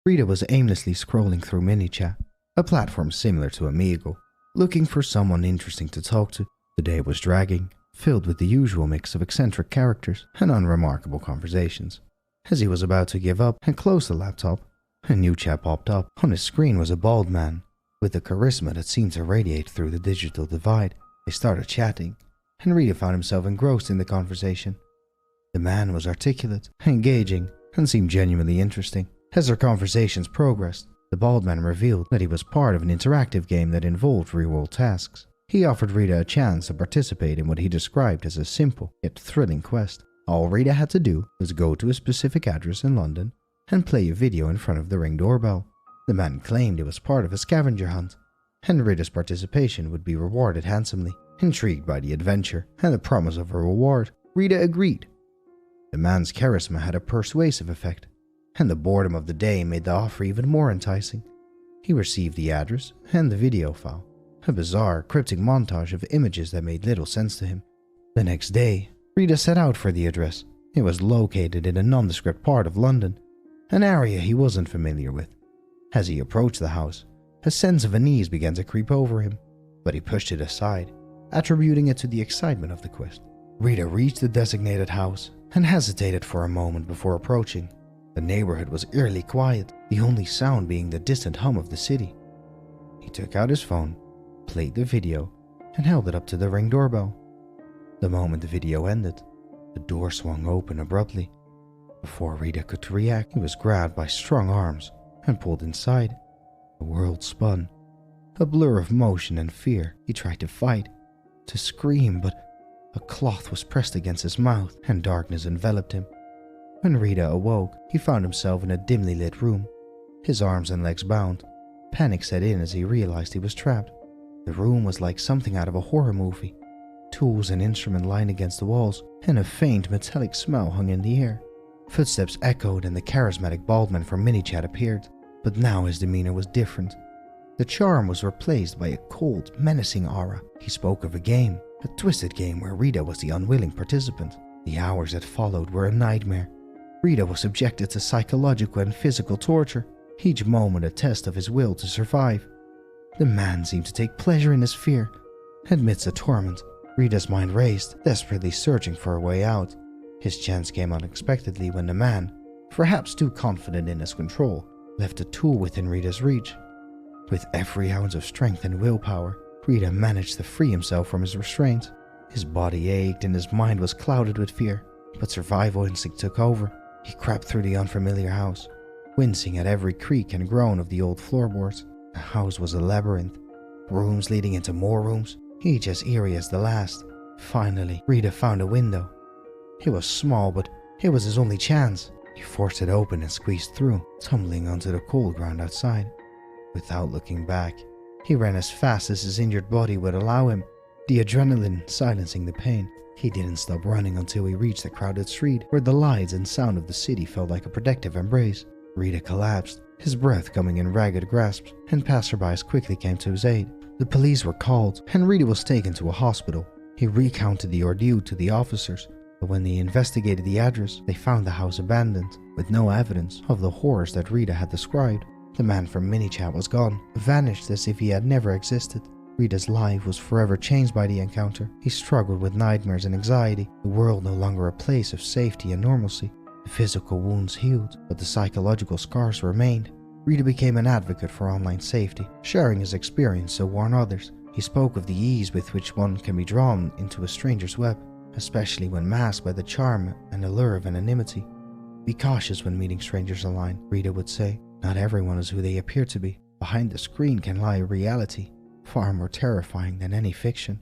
Rita was aimlessly scrolling through minichat, a platform similar to Amigo, looking for someone interesting to talk to. The day was dragging, filled with the usual mix of eccentric characters and unremarkable conversations. As he was about to give up and close the laptop, a new chat popped up. On his screen was a bald man, with a charisma that seemed to radiate through the digital divide. They started chatting, and Rita found himself engrossed in the conversation. The man was articulate, engaging, and seemed genuinely interesting. As their conversations progressed, the bald man revealed that he was part of an interactive game that involved real-world tasks. He offered Rita a chance to participate in what he described as a simple yet thrilling quest. All Rita had to do was go to a specific address in London and play a video in front of the Ring doorbell. The man claimed it was part of a scavenger hunt, and Rita's participation would be rewarded handsomely. Intrigued by the adventure and the promise of a reward, Rita agreed. The man's charisma had a persuasive effect, and the boredom of the day made the offer even more enticing. He received the address and the video file, a bizarre, cryptic montage of images that made little sense to him. The next day, Rita set out for the address. It was located in a nondescript part of London, an area he wasn't familiar with. As he approached the house, a sense of unease began to creep over him, but he pushed it aside, attributing it to the excitement of the quest. Rita reached the designated house and hesitated for a moment before approaching. The neighborhood was eerily quiet, the only sound being the distant hum of the city. He took out his phone, played the video, and held it up to the Ring doorbell. The moment the video ended, the door swung open abruptly. Before Rita could react, he was grabbed by strong arms and pulled inside. The world spun, a blur of motion and fear. He tried to fight, to scream, but a cloth was pressed against his mouth and darkness enveloped him. When Rita awoke, he found himself in a dimly lit room, his arms and legs bound. Panic set in as he realized he was trapped. The room was like something out of a horror movie. Tools and instruments lined against the walls, and a faint metallic smell hung in the air. Footsteps echoed and the charismatic bald man from minichat appeared, but now his demeanor was different. The charm was replaced by a cold, menacing aura. He spoke of a game, a twisted game where Rita was the unwilling participant. The hours that followed were a nightmare. Rita was subjected to psychological and physical torture, each moment a test of his will to survive. The man seemed to take pleasure in his fear. Amidst the torment, Rita's mind raced, desperately searching for a way out. His chance came unexpectedly when the man, perhaps too confident in his control, left a tool within Rita's reach. With every ounce of strength and willpower, Rita managed to free himself from his restraint. His body ached and his mind was clouded with fear, but survival instinct took over. He crept through the unfamiliar house, wincing at every creak and groan of the old floorboards. The house was a labyrinth, rooms leading into more rooms, each as eerie as the last. Finally, Rita found a window. It was small, but it was his only chance. He forced it open and squeezed through, tumbling onto the cold ground outside. Without looking back, he ran as fast as his injured body would allow him, the adrenaline silencing the pain. He didn't stop running until he reached the crowded street, where the lights and sound of the city felt like a protective embrace. Rita collapsed, his breath coming in ragged grasps, and passerbys quickly came to his aid. The police were called, and Rita was taken to a hospital. He recounted the ordeal to the officers, but when they investigated the address, they found the house abandoned, with no evidence of the horrors that Rita had described. The man from minichat was gone, vanished as if he had never existed. Rita's life was forever changed by the encounter. He struggled with nightmares and anxiety, the world no longer a place of safety and normalcy. The physical wounds healed, but the psychological scars remained. Rita became an advocate for online safety, sharing his experience to warn others. He spoke of the ease with which one can be drawn into a stranger's web, especially when masked by the charm and allure of anonymity. Be cautious when meeting strangers online, Rita would say. Not everyone is who they appear to be. Behind the screen can lie a reality, far more terrifying than any fiction.